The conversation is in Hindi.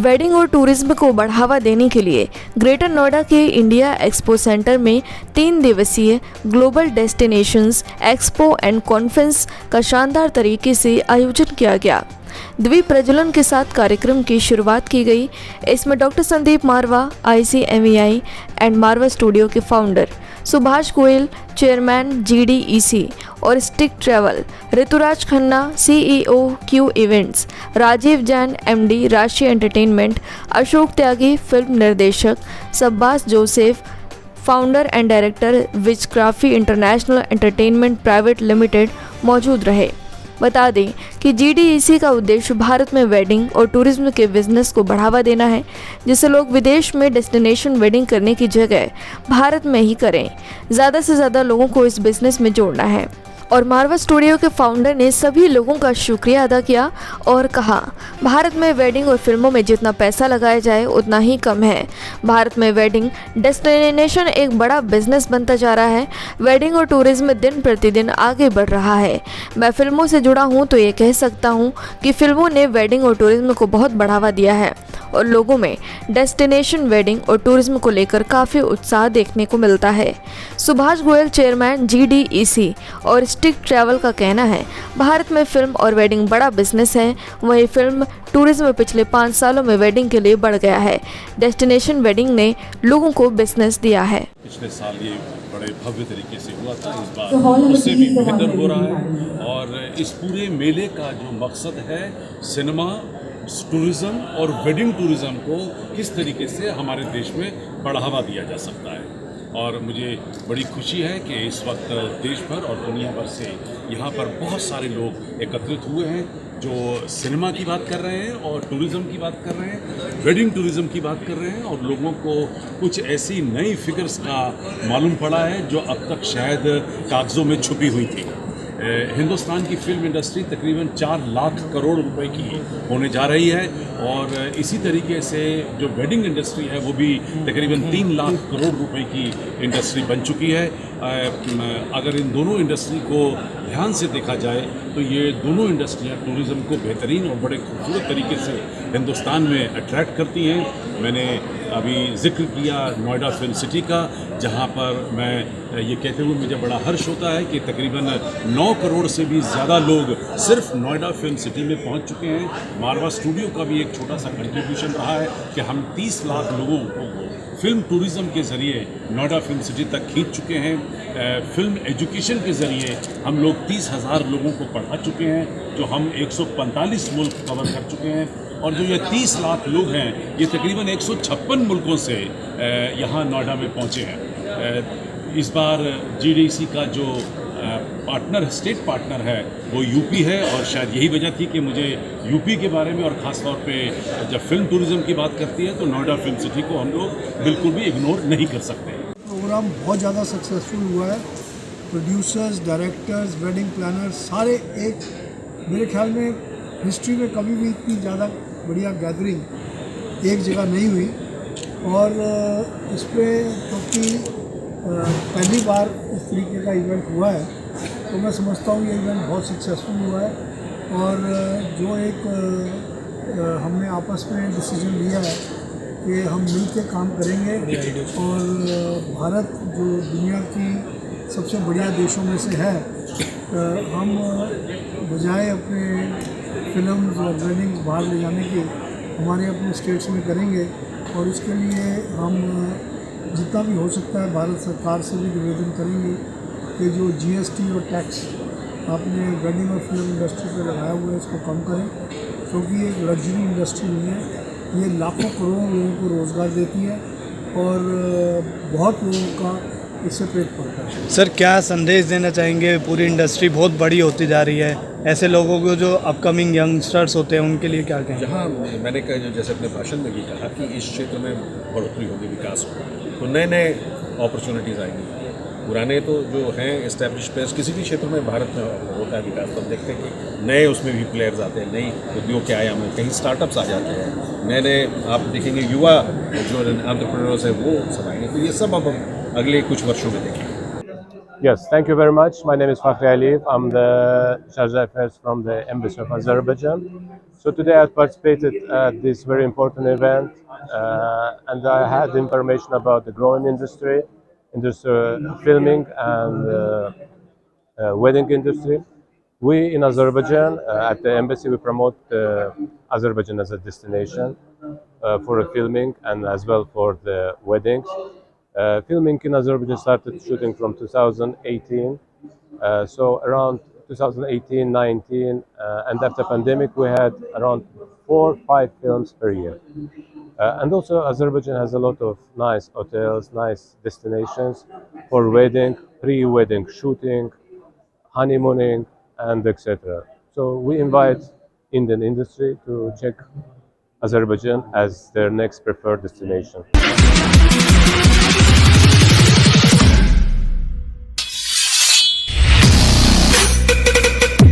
वेडिंग और टूरिज्म को बढ़ावा देने के लिए ग्रेटर नोएडा के इंडिया एक्सपो सेंटर में 3 दिवसीय global destinations expo and conference का शानदार तरीके से आयोजन किया गया। द्वीप प्रज्वलन के साथ कार्यक्रम की शुरुआत की गई। इसमें doctor Sandeep Marwah, ICMEI and Marwah studio के founder Subhash Goyal, chairman GDEC और stick travel, Rituraj Khanna CEO Q events, Rajiv Jain MD Rashtriya entertainment, Ashok Tyagi film निर्देशक, Sabbas Joseph founder and director Wizcraft international entertainment private limited मौजूद रहे। बता दें कि GDEC का उद्देश्य भारत में वेडिंग और टूरिज्म के बिजनेस को बढ़ावा देना है, जिससे लोग विदेश में डेस्टिनेशन वेडिंग करने की जगह भारत में ही करें। ज़्यादा से ज़्यादा लोगों को इस बिजनेस में जोड़ना है। और मारवा स्टूडियो के फाउंडर ने सभी लोगों का शुक्रिया अदा किया और कहा, भारत में वेडिंग और फिल्मों में जितना पैसा लगाया जाए उतना ही कम है। भारत में वेडिंग डेस्टिनेशन एक बड़ा बिजनेस बनता जा रहा है। वेडिंग और टूरिज्म दिन प्रतिदिन आगे बढ़ रहा है। मैं फिल्मों से जुड़ा हूँ तो ये कह सकता हूँ कि फिल्मों ने वेडिंग और टूरिज्म को बहुत बढ़ावा दिया है और लोगों में डेस्टिनेशन वेडिंग और टूरिज्म को लेकर काफ़ी उत्साह देखने को मिलता है। सुभाष गोयल, चेयरमैन GDEC और स्टिक ट्रैवल का कहना है, भारत में फिल्म और वेडिंग बड़ा बिजनेस है। वहीं फिल्म टूरिज्म पिछले 5 सालों में वेडिंग के लिए बढ़ गया है। डेस्टिनेशन वेडिंग ने लोगों को बिजनेस दिया है। पिछले साल ये बड़े भव्य तरीके से हुआ था, इस बार उससे भी बेहतर हो रहा है। और इस पूरे मेले का जो मकसद है, सिनेमा, टूरिज़्म और वेडिंग टूरिज़्म को किस तरीके से हमारे देश में बढ़ावा दिया जा सकता है। और मुझे बड़ी खुशी है कि इस वक्त देश भर और दुनिया भर से यहाँ पर बहुत सारे लोग एकत्रित हुए हैं, जो सिनेमा की बात कर रहे हैं और टूरिज़्म की बात कर रहे हैं, वेडिंग टूरिज़्म की बात कर रहे हैं। और लोगों को कुछ ऐसी नई फिगर्स का मालूम पड़ा है जो अब तक शायद कागज़ों में छुपी हुई थी। हिंदुस्तान की फिल्म इंडस्ट्री तकरीबन 4 लाख करोड़ रुपए की होने जा रही है और इसी तरीके से जो वेडिंग इंडस्ट्री है वो भी तकरीबन 3 लाख करोड़ रुपए की इंडस्ट्री बन चुकी है। अगर इन दोनों इंडस्ट्री को ध्यान से देखा जाए तो ये दोनों इंडस्ट्रियाँ टूरिज़्म को बेहतरीन और बड़े खूबसूरत तरीके से हिंदुस्तान में अट्रैक्ट करती हैं। मैंने अभी जिक्र किया नोएडा फिल्म सिटी का, जहाँ पर मैं ये कहते हुए मुझे बड़ा हर्ष होता है कि तकरीबन 9 करोड़ से भी ज़्यादा लोग सिर्फ नोएडा फिल्म सिटी में पहुँच चुके हैं। मारवा स्टूडियो का भी एक छोटा सा कंट्रीब्यूशन रहा है कि हम 30 लाख लोगों को फिल्म टूरिज़्म के ज़रिए नोएडा फिल्म सिटी तक खींच चुके हैं। फिल्म एजुकेशन के ज़रिए हम लोग 30,000 लोगों को पढ़ा चुके हैं, जो हम 145 मुल्क कवर कर चुके हैं। और जो ये 30 लाख लोग हैं, ये तकरीबन 156 मुल्कों से यहाँ नोएडा में पहुँचे हैं। इस बार GDEC का जो पार्टनर, स्टेट पार्टनर है, वो यूपी है और शायद यही वजह थी कि मुझे यूपी के बारे में और ख़ास तौर पे जब फिल्म टूरिज़्म की बात करती है तो नोएडा फिल्म सिटी को हम लोग बिल्कुल भी इग्नोर नहीं कर सकते। प्रोग्राम बहुत ज़्यादा सक्सेसफुल हुआ है। प्रोड्यूसर्स, डायरेक्टर्स, वेडिंग प्लानर्स सारे एक, मेरे ख्याल में हिस्ट्री में कभी भी इतनी ज़्यादा बढ़िया गैदरिंग एक जगह नहीं हुई। और इस पर क्योंकि पहली बार इस तरीके का इवेंट हुआ है तो मैं समझता हूँ ये इवेंट बहुत सक्सेसफुल हुआ है। और जो एक हमने आपस में डिसीजन लिया है कि हम मिलकर काम करेंगे और भारत जो दुनिया की सबसे बढ़िया देशों में से है, हम बजाय अपने फिल्म और वेडिंग्स बाहर ले जाने के हमारे अपने स्टेट्स में करेंगे। और इसके लिए हम जितना भी हो सकता है भारत सरकार से भी निवेदन करेंगे कि जो GST और टैक्स आपने वेडिंग और फिल्म इंडस्ट्री पर लगाया हुआ है इसको कम करें, क्योंकि ये एक लग्जरी इंडस्ट्री नहीं है। ये लाखों करोड़ों लोगों को रोज़गार देती है और बहुत लोगों का इससे पेट भरता है। सर, क्या संदेश देना चाहेंगे? पूरी इंडस्ट्री बहुत बड़ी होती जा रही है, ऐसे लोगों को जो अपकमिंग यंगस्टर्स होते हैं उनके लिए क्या कहें? जहाँ मैंने कहा, जैसे अपने भाषण में भी कहा कि इस क्षेत्र में बढ़ोतरी होगी, विकास होगा, तो नए नए अपॉर्चुनिटीज़ आएंगी। पुराने तो जो हैं एस्टैब्लिश प्लेयर्स, किसी भी क्षेत्र में भारत में होता है विकास, तो हम देखते हैं कि नए उसमें भी प्लेयर्स आते हैं, नई उद्योग के आयाम में कहीं स्टार्टअप्स आ जाते हैं, नए नए आप देखेंगे युवा जो एंटरप्रेन्योर्स हैं वो सब आएंगे। तो ये सब अब हम अगले कुछ वर्षों में देखेंगे। Yes, thank you very much. My name is Fakhri Aliyev. I'm the Charge d'Affaires from the Embassy of Azerbaijan. So today I participated at this very important event, and I had information about the growing industry, filming and wedding industry. We in Azerbaijan, at the embassy, we promote Azerbaijan as a destination for filming and as well for the weddings. Filming in Azerbaijan started shooting from 2018. So around 2018-19, and after pandemic, we had around 4-5 films per year. And also Azerbaijan has a lot of nice hotels, nice destinations for wedding, pre-wedding shooting, honeymooning, and etc. So we invite Indian industry to check Azerbaijan as their next preferred destination.